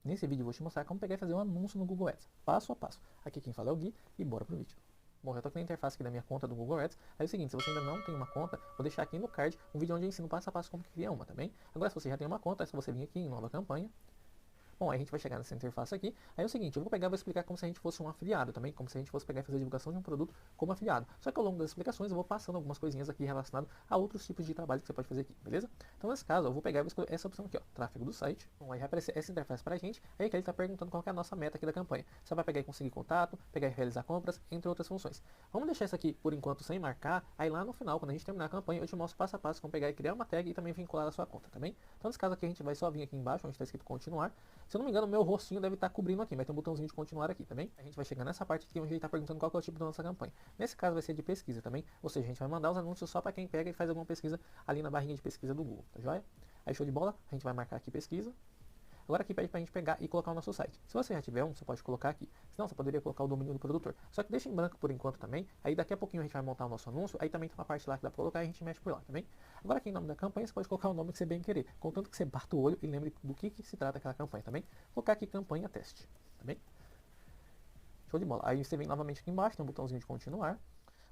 Nesse vídeo eu vou te mostrar como pegar e fazer um anúncio no Google Ads, passo a passo. Aqui quem fala é o Gui e bora pro vídeo. Bom, já tô aqui na interface aqui da minha conta do Google Ads. Aí é o seguinte, se você ainda não tem uma conta, vou deixar aqui no card um vídeo onde eu ensino passo a passo como criar uma, tá bem? Agora se você já tem uma conta, é só você vir aqui em nova campanha. Bom, aí a gente vai chegar nessa interface aqui. Aí é o seguinte, eu vou pegar e vou explicar como se a gente fosse um afiliado também, como se a gente fosse pegar e fazer a divulgação de um produto como afiliado. Só que ao longo das explicações eu vou passando algumas coisinhas aqui relacionadas a outros tipos de trabalho que você pode fazer aqui, beleza? Então nesse caso eu vou pegar e vou escolher essa opção aqui, ó, tráfego do site. Bom, aí vai aparecer essa interface pra gente. Aí que ele tá perguntando qual que é a nossa meta aqui da campanha. Você vai pegar e conseguir contato, pegar e realizar compras, entre outras funções. Vamos deixar isso aqui por enquanto sem marcar. Aí lá no final, quando a gente terminar a campanha, eu te mostro passo a passo como pegar e criar uma tag e também vincular a sua conta, tá bem? Então nesse caso aqui a gente vai só vir aqui embaixo, onde está escrito continuar. Se eu não me engano, o meu rostinho deve estar cobrindo aqui, vai ter um botãozinho de continuar aqui, tá bem? A gente vai chegar nessa parte aqui onde ele está perguntando qual que é o tipo da nossa campanha. Nesse caso vai ser de pesquisa também, ou seja, a gente vai mandar os anúncios só para quem pega e faz alguma pesquisa ali na barrinha de pesquisa do Google, tá joia? Aí show de bola, a gente vai marcar aqui pesquisa. Agora aqui pede pra gente pegar e colocar o nosso site. Se você já tiver um, você pode colocar aqui. Senão você poderia colocar o domínio do produtor. Só que deixa em branco por enquanto também. Aí daqui a pouquinho a gente vai montar o nosso anúncio. Aí também tem uma parte lá que dá pra colocar e a gente mexe por lá, também. Agora aqui em nome da campanha você pode colocar o nome que você bem querer. Contanto que você bata o olho e lembre do que se trata aquela campanha, também. Colocar aqui campanha teste, também. Show de bola. Aí você vem novamente aqui embaixo, tem um botãozinho de continuar.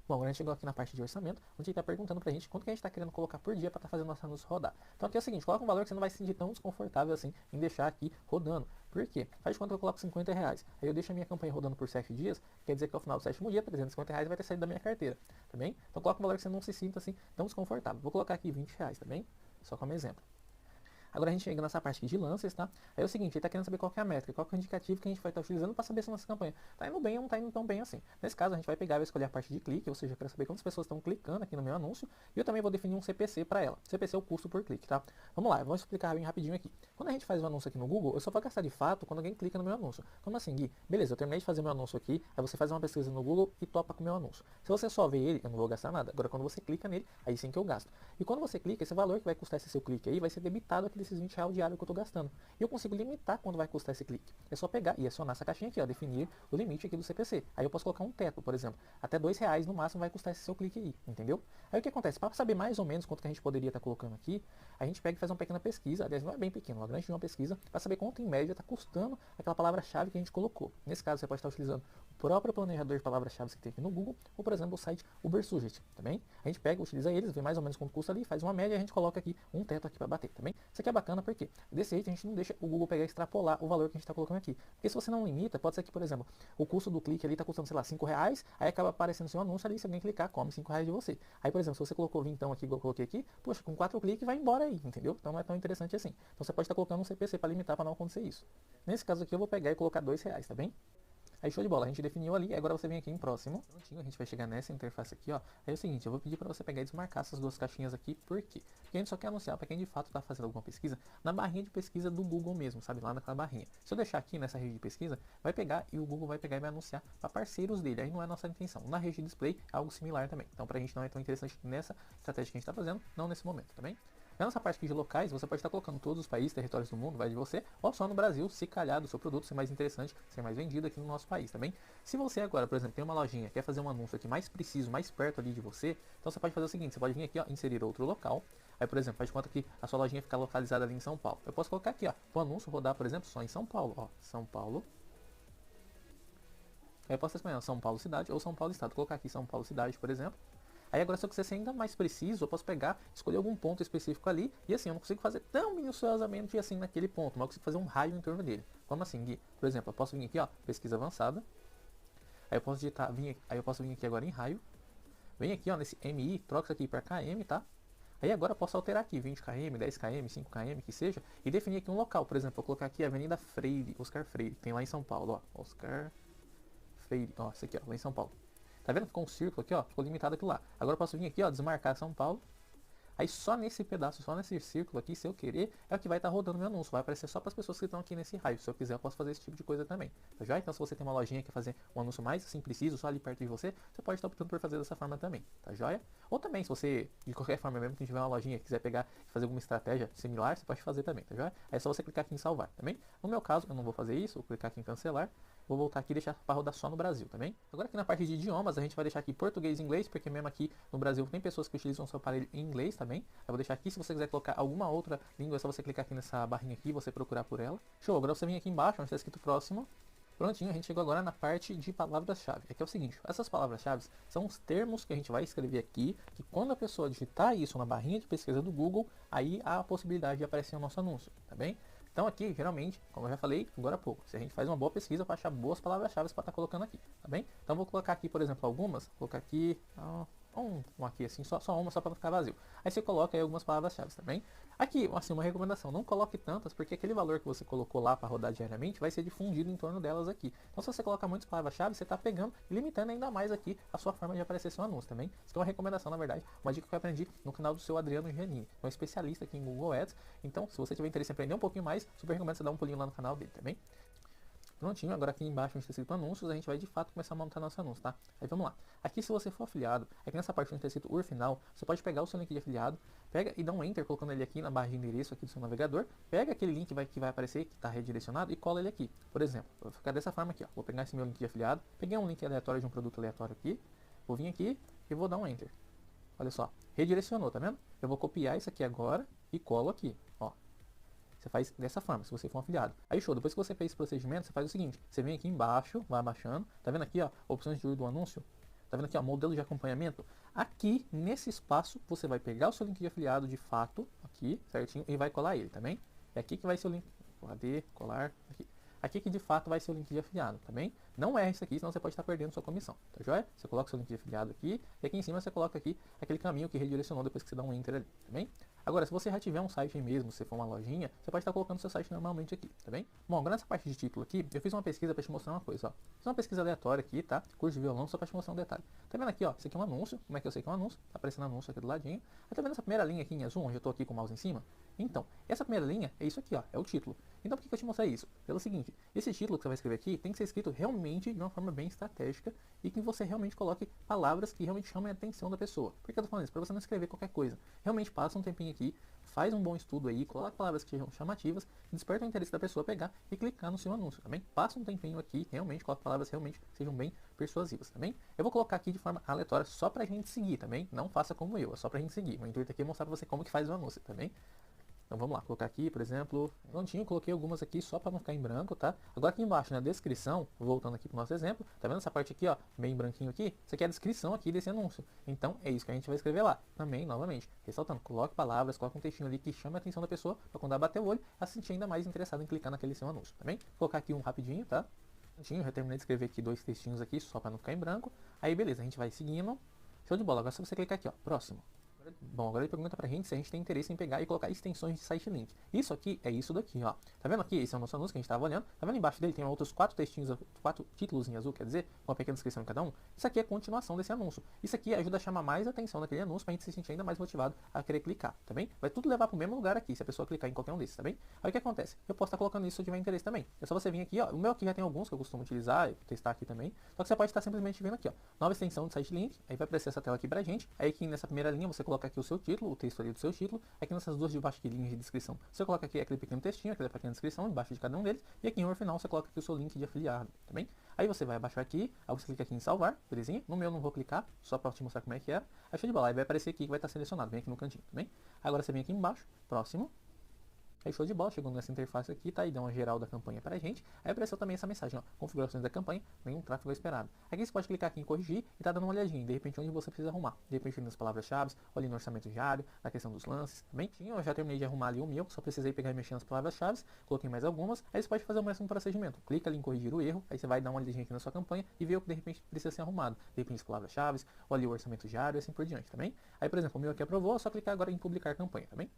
Bom, agora a gente chegou aqui na parte de orçamento, onde ele está perguntando pra gente quanto que a gente está querendo colocar por dia para estar fazendo nosso anúncio rodar. Então aqui é o seguinte, coloca um valor que você não vai se sentir tão desconfortável assim em deixar aqui rodando. Por quê? Faz de conta que eu coloco 50 reais. Aí eu deixo a minha campanha rodando por 7 dias, quer dizer que ao final do 7º dia, 350 reais vai ter saído da minha carteira, tá bem? Então coloca um valor que você não se sinta assim tão desconfortável. Vou colocar aqui 20 reais, tá bem? Só como exemplo. Agora a gente chega nessa parte aqui de lances, tá? Aí é o seguinte, ele tá querendo saber qual que é a métrica, qual que é o indicativo que a gente vai estar utilizando para saber se a nossa campanha tá indo bem ou não tá indo tão bem assim. Nesse caso a gente vai pegar e vai escolher a parte de clique, ou seja, eu quero saber quantas pessoas estão clicando aqui no meu anúncio, e eu também vou definir um CPC para ela. CPC é o custo por clique, tá? Vamos lá, vamos explicar bem rapidinho aqui. Quando a gente faz um anúncio aqui no Google, eu só vou gastar de fato quando alguém clica no meu anúncio. Como assim, Gui? Beleza, eu terminei de fazer meu anúncio aqui, aí você faz uma pesquisa no Google e topa com o meu anúncio. Se você só vê ele, eu não vou gastar nada. Agora quando você clica nele, aí sim que eu gasto. E quando você clica, esse valor que vai custar esse seu clique aí vai ser debitado aqui desses 20 reais diário que eu tô gastando. E eu consigo limitar quando vai custar esse clique. É só pegar e acionar essa caixinha aqui, ó, definir o limite aqui do CPC. Aí eu posso colocar um teto, por exemplo, até 2 reais no máximo vai custar esse seu clique aí, entendeu? Aí o que acontece? Para saber mais ou menos quanto que a gente poderia estar colocando aqui, a gente pega e faz uma pequena pesquisa, aliás não é bem pequena, uma grande pesquisa, para saber quanto em média está custando aquela palavra-chave que a gente colocou. Nesse caso você pode estar utilizando o próprio planejador de palavras-chave que tem aqui no Google, ou por exemplo o site Ubersuggest, também. A gente pega, utiliza eles, vê mais ou menos quanto custa ali, faz uma média e a gente coloca aqui um teto aqui para bater, também. Isso aqui é bacana porque desse jeito a gente não deixa o Google pegar e extrapolar o valor que a gente está colocando aqui. Porque se você não limita, pode ser que, por exemplo, o custo do clique ali está custando, sei lá, 5 reais, aí acaba aparecendo seu anúncio ali, se alguém clicar, come 5 reais de você. Aí, por exemplo, se você colocou vintão aqui, eu coloquei aqui, poxa, com 4 cliques vai embora aí, entendeu? Então não é tão interessante assim. Então você pode estar colocando um CPC para limitar, para não acontecer isso. Nesse caso aqui eu vou pegar e colocar 2 reais, tá bem? Aí show de bola, a gente definiu ali, agora você vem aqui em próximo. Prontinho, a gente vai chegar nessa interface aqui, ó. Aí é o seguinte, eu vou pedir para você pegar e desmarcar essas duas caixinhas aqui, por quê? Porque a gente só quer anunciar para quem de fato está fazendo alguma pesquisa na barrinha de pesquisa do Google mesmo, sabe? Lá naquela barrinha. Se eu deixar aqui nessa rede de pesquisa, vai pegar e o Google vai pegar e vai anunciar para parceiros dele. Aí não é a nossa intenção. Na rede de display é algo similar também. Então pra gente não é tão interessante nessa estratégia que a gente está fazendo, não nesse momento, tá bem? Nessa parte aqui de locais, você pode estar colocando todos os países, territórios do mundo, vai de você, ou só no Brasil, se calhar do seu produto ser mais interessante, ser mais vendido aqui no nosso país, tá bem? Se você agora, por exemplo, tem uma lojinha, quer fazer um anúncio aqui mais preciso, mais perto ali de você, então você pode fazer o seguinte, você pode vir aqui, ó, inserir outro local. Aí, por exemplo, faz de conta que a sua lojinha fica localizada ali em São Paulo. Eu posso colocar aqui, ó, o anúncio rodar, por exemplo, só em São Paulo, ó, São Paulo. Aí eu posso escolher São Paulo cidade ou São Paulo estado. Vou colocar aqui São Paulo cidade, por exemplo. Aí agora se eu quiser ser ainda mais preciso, eu posso pegar, escolher algum ponto específico ali, e assim, eu não consigo fazer tão minuciosamente assim naquele ponto, mas eu consigo fazer um raio em torno dele. Como assim, Gui? Por exemplo, eu posso vir aqui, ó, pesquisa avançada. Aí eu posso digitar, aí eu posso vir aqui agora em raio. Vem aqui, ó, nesse MI, troca isso aqui para KM, tá? Aí agora eu posso alterar aqui 20 km, 10 km, 5 km, que seja, e definir aqui um local. Por exemplo, vou colocar aqui a Avenida Freire, Oscar Freire, que tem lá em São Paulo, ó, Oscar Freire, ó, isso aqui, ó, lá em São Paulo. Tá vendo? Ficou um círculo aqui, ó. Ficou limitado aqui lá. Agora eu posso vir aqui, ó, desmarcar São Paulo. Aí só nesse pedaço, só nesse círculo aqui, se eu querer, é o que vai estar rodando meu anúncio. Vai aparecer só para as pessoas que estão aqui nesse raio. Se eu quiser, eu posso fazer esse tipo de coisa também. Tá já? Então se você tem uma lojinha que quer fazer um anúncio mais assim preciso, só ali perto de você, você pode estar optando por fazer dessa forma também. Tá joia? Ou também, se você, de qualquer forma mesmo, que tiver uma lojinha e quiser pegar e fazer alguma estratégia similar, você pode fazer também, tá joia? Aí é só você clicar aqui em salvar, também. No meu caso, eu não vou fazer isso, vou clicar aqui em cancelar. Vou voltar aqui e deixar para rodar só no Brasil, tá bem? Agora aqui na parte de idiomas, a gente vai deixar aqui português e inglês, porque mesmo aqui no Brasil tem pessoas que utilizam o seu aparelho em inglês, tá bem? Eu vou deixar aqui, se você quiser colocar alguma outra língua, é só você clicar aqui nessa barrinha aqui e você procurar por ela. Show, agora você vem aqui embaixo, onde está escrito próximo. Prontinho, a gente chegou agora na parte de palavras-chave. Aqui é o seguinte, essas palavras-chave são os termos que a gente vai escrever aqui, que quando a pessoa digitar isso na barrinha de pesquisa do Google, aí há a possibilidade de aparecer o nosso anúncio, tá bem? Então aqui, geralmente, como eu já falei agora há pouco, se a gente faz uma boa pesquisa para achar boas palavras-chave para estar colocando aqui, tá bem? Então vou colocar aqui, por exemplo, algumas, vou colocar aqui... um aqui assim, só uma, só para não ficar vazio. Aí você coloca aí algumas palavras-chave, tá bem? Aqui, assim, uma recomendação, não coloque tantas, porque aquele valor que você colocou lá para rodar diariamente vai ser difundido em torno delas aqui. Então se você colocar muitas palavras-chave, você está pegando e limitando ainda mais aqui a sua forma de aparecer seu anúncio, também. Isso aqui é uma recomendação, na verdade, uma dica que eu aprendi no canal do seu Adriano Giannini, um especialista aqui em Google Ads. Então, se você tiver interesse em aprender um pouquinho mais, super recomendo você dar um pulinho lá no canal dele, também. Prontinho, agora aqui embaixo onde está escrito anúncios, a gente vai de fato começar a montar nosso anúncio, tá? Aí vamos lá. Aqui se você for afiliado, aqui nessa parte onde está escrito URL final, você pode pegar o seu link de afiliado, pega e dá um enter colocando ele aqui na barra de endereço aqui do seu navegador, pega aquele link que vai aparecer, que está redirecionado e cola ele aqui. Por exemplo, eu vou ficar dessa forma aqui, ó. Vou pegar esse meu link de afiliado, peguei um link aleatório de um produto aleatório aqui, vou vir aqui e vou dar um enter. Olha só, redirecionou, tá vendo? Eu vou copiar isso aqui agora e colo aqui, ó. Você faz dessa forma, se você for um afiliado. Aí show, depois que você fez esse procedimento, você faz o seguinte, você vem aqui embaixo, vai abaixando, tá vendo aqui, ó, opções de uso do anúncio? Tá vendo aqui, ó, modelo de acompanhamento? Aqui, nesse espaço, você vai pegar o seu link de afiliado de fato, aqui, certinho, e vai colar ele, tá bem? É aqui que vai ser o link, cadê, colar, aqui. Aqui que de fato vai ser o link de afiliado, tá bem? Não erre isso aqui, senão você pode estar perdendo sua comissão, tá joia? Você coloca o seu link de afiliado aqui, e aqui em cima você coloca aqui aquele caminho que redirecionou depois que você dá um enter ali, tá bem? Agora, se você já tiver um site aí mesmo, se for uma lojinha, você pode estar colocando seu site normalmente aqui, tá bem? Bom, agora nessa parte de título aqui, eu fiz uma pesquisa para te mostrar uma coisa, ó. Fiz uma pesquisa aleatória aqui, tá? Curso de violão, só para te mostrar um detalhe. Tá vendo aqui, ó? Isso aqui é um anúncio. Como é que eu sei que é um anúncio? Tá aparecendo anúncio aqui do ladinho. Aí tá vendo essa primeira linha aqui em azul, onde eu tô aqui com o mouse em cima? Então, essa primeira linha é isso aqui, ó. É o título. Então, por que eu te mostrei isso? Pelo seguinte, esse título que você vai escrever aqui tem que ser escrito realmente de uma forma bem estratégica e que você realmente coloque palavras que realmente chamem a atenção da pessoa. Por que eu tô falando isso? Para você não escrever qualquer coisa. Realmente passa um tempinho aqui, faz um bom estudo aí, coloca palavras que sejam chamativas, desperta o interesse da pessoa pegar e clicar no seu anúncio, também. Passa um tempinho aqui, realmente, coloca palavras que realmente sejam bem persuasivas, também. Eu vou colocar aqui de forma aleatória só pra gente seguir, também. Não faça como eu, é só pra gente seguir. O intuito aqui é mostrar pra você como que faz o anúncio, também. Então vamos lá, colocar aqui, por exemplo, prontinho, coloquei algumas aqui só para não ficar em branco, tá? Agora aqui embaixo na descrição, voltando aqui para o nosso exemplo, tá vendo essa parte aqui, ó, bem branquinho aqui? Isso aqui é a descrição aqui desse anúncio. Então é isso que a gente vai escrever lá. Também, novamente, ressaltando, coloque palavras, coloque um textinho ali que chame a atenção da pessoa, para quando ela bater o olho, ela se sentir ainda mais interessada em clicar naquele seu anúncio, também. Vou colocar aqui um rapidinho, tá? Prontinho, já terminei de escrever aqui 2 textinhos aqui, só para não ficar em branco. Aí beleza, a gente vai seguindo. Show de bola, agora é só você clicar aqui, ó, próximo. Bom, agora ele pergunta pra gente se a gente tem interesse em pegar e colocar extensões de site link. Isso aqui é isso daqui, ó. Tá vendo aqui? Esse é o nosso anúncio que a gente tava olhando. Tá vendo embaixo dele tem outros 4 textinhos, 4 títulos em azul, quer dizer, com uma pequena descrição em cada um. Isso aqui é a continuação desse anúncio. Isso aqui ajuda a chamar mais atenção daquele anúncio pra gente se sentir ainda mais motivado a querer clicar, tá bem? Vai tudo levar pro mesmo lugar aqui, se a pessoa clicar em qualquer um desses, tá bem? Aí o que acontece? Eu posso estar colocando isso se eu tiver interesse também. É só você vir aqui, ó. O meu aqui já tem alguns que eu costumo utilizar, testar aqui também. Só que você pode estar simplesmente vendo aqui, ó. Nova extensão de site link. Aí vai aparecer essa tela aqui pra gente. Aí aqui nessa primeira linha você coloca aqui o seu título, o texto ali do seu título, aqui nessas duas de baixo aqui, linhas de descrição, você coloca aqui aquele pequeno textinho, aquela pequena descrição embaixo de cada um deles, e aqui no final você coloca aqui o seu link de afiliado, tá bem? Aí você vai abaixar aqui, aí você clica aqui em salvar, belezinha? No meu não vou clicar, só para te mostrar como é que é. Aí show de bola, aí vai aparecer aqui que vai estar selecionado, bem aqui no cantinho, tá bem? Agora você vem aqui embaixo, próximo. Aí show de bola, chegou nessa interface aqui, tá? E dá uma geral da campanha pra gente. Aí apareceu também essa mensagem, ó, configurações da campanha, nenhum tráfego esperado. Aqui você pode clicar aqui em corrigir e tá dando uma olhadinha, de repente onde você precisa arrumar. De repente nas palavras-chave, ou ali no orçamento diário, na questão dos lances, também. Eu já terminei de arrumar ali o meu, só precisei pegar e mexer nas palavras-chave, coloquei mais algumas. Aí você pode fazer o mesmo procedimento. Clica ali em corrigir o erro, aí você vai dar uma olhadinha aqui na sua campanha e ver o que de repente precisa ser arrumado. De repente as palavras-chave, ou ali o orçamento diário e assim por diante, também. Aí, por exemplo, o meu aqui aprovou, é só clicar agora em publicar campanha, também.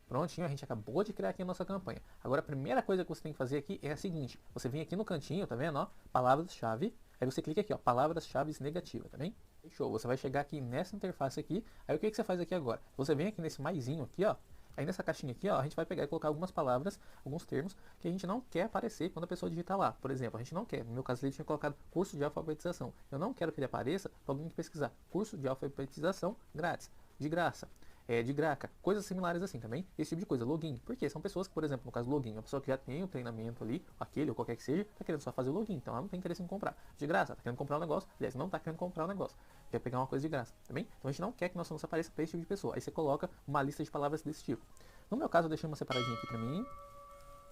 Prontinho, a gente acabou de criar aqui a nossa campanha. Agora a primeira coisa que você tem que fazer aqui é a seguinte. Você vem aqui no cantinho, tá vendo, ó? Palavras-chave. Aí você clica aqui, ó, palavras-chave negativa, tá bem? Show, você vai chegar aqui nessa interface aqui. Aí o que você faz aqui agora? Você vem aqui nesse maisinho aqui, ó. Aí nessa caixinha aqui, ó, a gente vai pegar e colocar algumas palavras, alguns termos que a gente não quer aparecer quando a pessoa digitar lá. Por exemplo, a gente não quer, no meu caso ele tinha colocado curso de alfabetização. Eu não quero que ele apareça para alguém que pesquisar curso de alfabetização grátis, de graça. de graca, coisas similares assim também, esse tipo de coisa, login. Porque são pessoas que, por exemplo, no caso do login, uma pessoa que já tem o treinamento ali, aquele ou qualquer que seja, tá querendo só fazer o login, então ela não tem interesse em comprar. De graça, tá querendo comprar um negócio, aliás, não tá querendo comprar um negócio, quer pegar uma coisa de graça, tá bem? Então a gente não quer que nosso anúncio apareça para esse tipo de pessoa. Aí você coloca uma lista de palavras desse tipo. No meu caso, eu deixei uma separadinha aqui pra mim.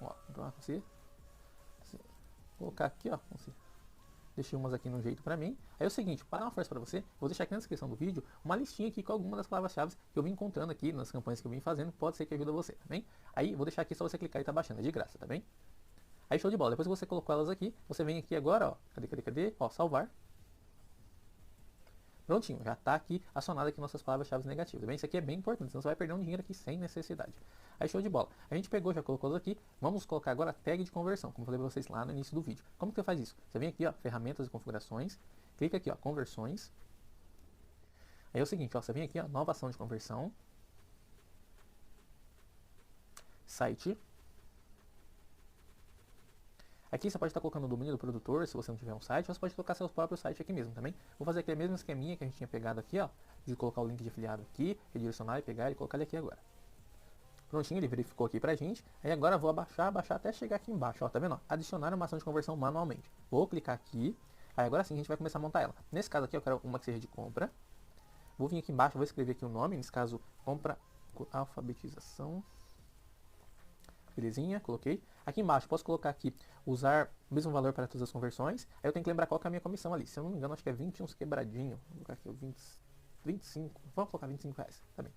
Ó, pra você colocar aqui, ó, deixei umas aqui no jeito pra mim. Aí é o seguinte, para dar uma força pra você, vou deixar aqui na descrição do vídeo uma listinha aqui com algumas das palavras-chave que eu vim encontrando aqui nas campanhas que eu vim fazendo, pode ser que ajude você, tá bem? Aí vou deixar aqui só você clicar e tá baixando, é de graça, tá bem? Aí show de bola, depois que você colocou elas aqui, você vem aqui agora, ó, cadê? Ó, salvar. Prontinho, já está aqui acionado aqui nossas palavras-chave negativas, tá bem? Isso aqui é bem importante, senão você vai perder um dinheiro aqui sem necessidade. Aí show de bola. A gente pegou, já colocou aqui, vamos colocar agora a tag de conversão, como eu falei para vocês lá no início do vídeo. Como que você faz isso? Você vem aqui, ó, ferramentas e configurações, clica aqui, ó, conversões. Aí é o seguinte, ó, você vem aqui, ó, nova ação de conversão, site. Aqui você pode estar colocando o domínio do produtor, se você não tiver um site, ou você pode colocar seu próprio site aqui mesmo também. Vou fazer aquele mesmo esqueminha que a gente tinha pegado aqui, ó, de colocar o link de afiliado aqui, redirecionar e pegar e colocar ele aqui agora. Prontinho, ele verificou aqui pra gente. Aí agora eu vou abaixar até chegar aqui embaixo, ó, tá vendo? Ó, adicionar uma ação de conversão manualmente. Vou clicar aqui, aí agora sim a gente vai começar a montar ela. Nesse caso aqui eu quero uma que seja de compra. Vou vir aqui embaixo, vou escrever aqui o nome, nesse caso, compra alfabetização. Belezinha, coloquei. Aqui embaixo, posso colocar aqui, usar o mesmo valor para todas as conversões. Aí eu tenho que lembrar qual que é a minha comissão ali. Se eu não me engano, acho que é 20 uns quebradinho. Vou colocar aqui o 25. Vamos colocar R$25, tá bem.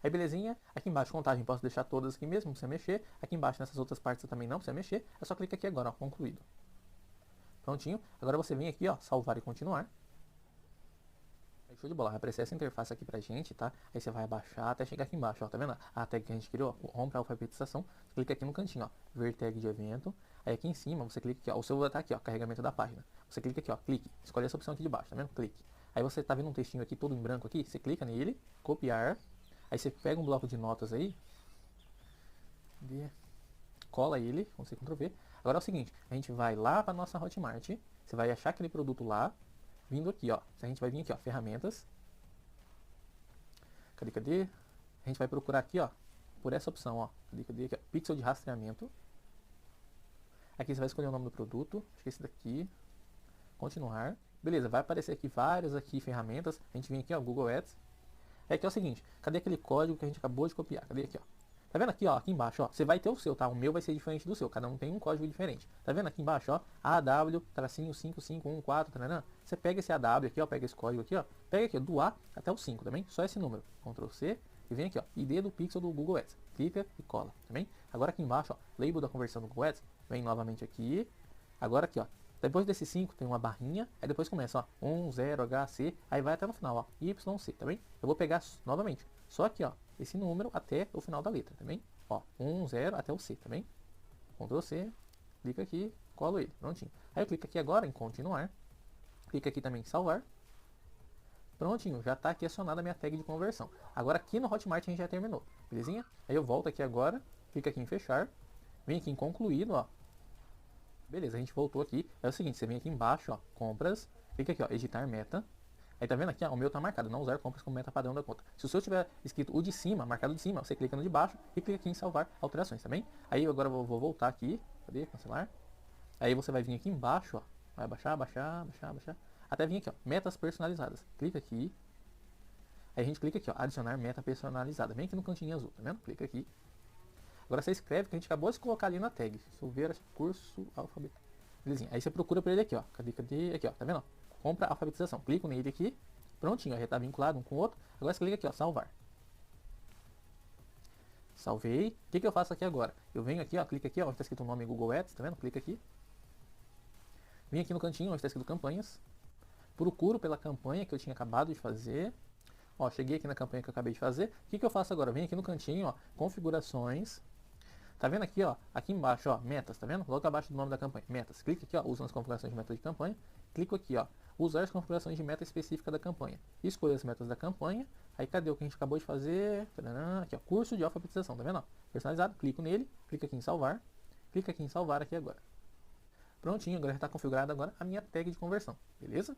Aí belezinha, aqui embaixo contagem, posso deixar todas aqui mesmo, não precisa mexer. Aqui embaixo nessas outras partes também não precisa mexer. É só clicar aqui agora, ó, concluído. Prontinho. Agora você vem aqui, ó, salvar e continuar. Aí show de bola, vai aparecer essa interface aqui pra gente, tá? Aí você vai abaixar até chegar aqui embaixo, ó, tá vendo? A tag que a gente criou, ó, home pra alfabetização. Você clica aqui no cantinho, ó, ver tag de evento. Aí aqui em cima, você clica aqui, ó, o seu vai estar aqui, ó, carregamento da página. Você clica aqui, ó, clique, escolhe essa opção aqui de baixo, tá vendo? Clique. Aí você tá vendo um textinho aqui todo em branco aqui, você clica nele, copiar. Aí você pega um bloco de notas aí, cola ele, vamos ser Ctrl V. Agora é o seguinte, a gente vai lá para nossa Hotmart, você vai achar aquele produto lá, vindo aqui, ó. A gente vai vir aqui, ó, ferramentas. Cadê? A gente vai procurar aqui, ó, por essa opção, ó. Cadê? Aqui, ó, pixel de rastreamento. Aqui você vai escolher o nome do produto, acho que é esse daqui. Continuar. Beleza, vai aparecer aqui várias aqui ferramentas. A gente vem aqui, ó, Google Ads. É aqui é o seguinte, cadê aquele código que a gente acabou de copiar? Cadê aqui, ó? Tá vendo aqui, ó, aqui embaixo, ó, você vai ter o seu, tá? O meu vai ser diferente do seu, cada um tem um código diferente. Tá vendo aqui embaixo, ó, AW-5514, tá? Você pega esse AW aqui, ó, pega esse código aqui, ó, pega aqui, ó, do A até o 5, também, só esse número. Ctrl C e vem aqui, ó, ID do pixel do Google Ads. Clica e cola, também. Agora aqui embaixo, ó, label da conversão do Google Ads, vem novamente aqui. Agora aqui, ó, depois desse 5 tem uma barrinha, aí depois começa, ó, 1, 0, HC, aí vai até no final, ó, YC, tá bem? Eu vou pegar novamente, só aqui, ó, esse número até o final da letra, tá bem? Ó, 1, 0 até o C, tá bem? Ctrl C, clica aqui, colo ele, prontinho. Aí eu clico aqui agora em continuar, clica aqui também em salvar. Prontinho, já está aqui acionada a minha tag de conversão. Agora aqui no Hotmart a gente já terminou, belezinha? Aí eu volto aqui agora, clica aqui em fechar, vem aqui em concluído, ó. Beleza, a gente voltou aqui. É o seguinte, você vem aqui embaixo, ó, compras, clica aqui, ó, editar meta. Aí tá vendo aqui, ó, o meu tá marcado, não usar compras como meta padrão da conta. Se o seu tiver escrito o de cima, marcado de cima, você clica no de baixo e clica aqui em salvar alterações, tá bem? Aí agora eu vou voltar aqui, cadê? Cancelar. Aí você vai vir aqui embaixo, ó, vai baixar, até vir aqui, ó, metas personalizadas. Clica aqui. Aí a gente clica aqui, ó, adicionar meta personalizada. Vem aqui no cantinho azul, tá vendo? Clica aqui. Agora você escreve o que a gente acabou de colocar ali na tag. Silveira, curso, alfabeto. Belezinha. Aí você procura por ele aqui, ó. Cadê? Aqui, ó. Tá vendo? Ó? Compra alfabetização. Clico nele aqui. Prontinho, ó. Já tá vinculado um com o outro. Agora você clica aqui, ó. Salvar. Salvei. O que eu faço aqui agora? Eu venho aqui, ó. Clica aqui, ó. Onde tá escrito o nome Google Ads. Tá vendo? Clica aqui. Vim aqui no cantinho onde tá escrito campanhas. Procuro pela campanha que eu tinha acabado de fazer. Ó, cheguei aqui na campanha que eu acabei de fazer. O que eu faço agora? Venho aqui no cantinho, ó. Configurações. Tá vendo aqui, ó, aqui embaixo, ó, metas, tá vendo? Logo abaixo do nome da campanha, metas. Clica aqui, ó, usa as configurações de meta de campanha. Clico aqui, ó, usar as configurações de meta específica da campanha. Escolha as metas da campanha. Aí cadê o que a gente acabou de fazer? Tadã, aqui, ó, curso de alfabetização, tá vendo? Ó, personalizado, clico nele, clica aqui em salvar. Clica aqui em salvar aqui agora. Prontinho, agora já está configurada agora a minha tag de conversão, beleza?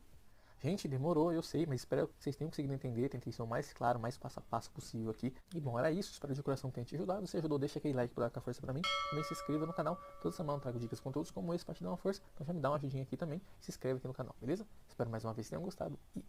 Gente, demorou, eu sei, mas espero que vocês tenham conseguido entender. Tentei ser o mais claro, mais passo a passo possível aqui. E bom, era isso. Espero de coração que tenha te ajudado. Se ajudou, deixa aquele like pra dar força pra mim. Também se inscreva no canal. Toda semana eu trago dicas e conteúdos como esse pra te dar uma força. Então já me dá uma ajudinha aqui também. Se inscreve aqui no canal, beleza? Espero mais uma vez que tenham gostado. E